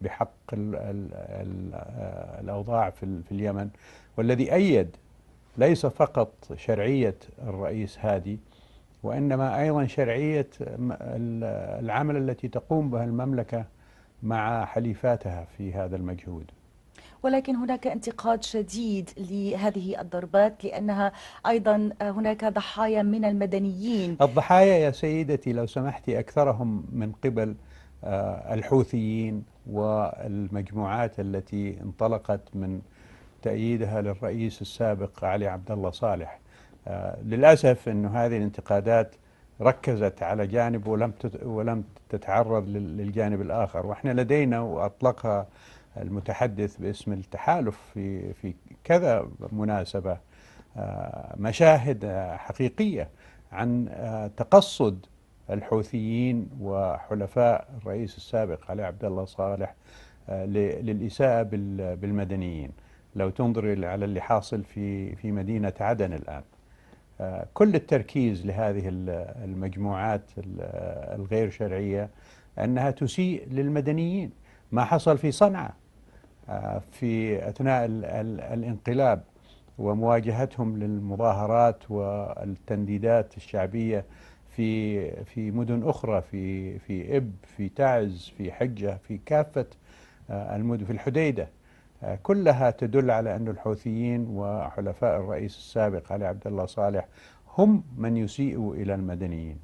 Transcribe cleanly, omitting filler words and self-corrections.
بحق الأوضاع في اليمن، والذي أيد ليس فقط شرعية الرئيس هادي، وإنما أيضا شرعية العمل التي تقوم بها المملكة مع حليفاتها في هذا المجهود. ولكن هناك انتقاد شديد لهذه الضربات لأنها أيضا هناك ضحايا من المدنيين. الضحايا يا سيدتي لو سمحت أكثرهم من قبل الحوثيين والمجموعات التي انطلقت من تأييدها للرئيس السابق علي عبد الله صالح. للأسف أن هذه الانتقادات ركزت على جانب ولم تتعرض للجانب الآخر، وإحنا لدينا، وأطلقها المتحدث باسم التحالف في كذا مناسبة، مشاهد حقيقية عن تقصد الحوثيين وحلفاء الرئيس السابق علي عبد الله صالح للإساءة بالمدنيين. لو تنظر على اللي حاصل في مدينة عدن الآن، كل التركيز لهذه المجموعات الغير شرعية أنها تسيء للمدنيين. ما حصل في صنعاء في أثناء الانقلاب ومواجهتهم للمظاهرات والتنديدات الشعبية في مدن أخرى، في إب، في تعز، في حجة، في كافة المدن، في الحديدة، كلها تدل على أن الحوثيين وحلفاء الرئيس السابق علي عبد الله صالح هم من يسيئوا إلى المدنيين.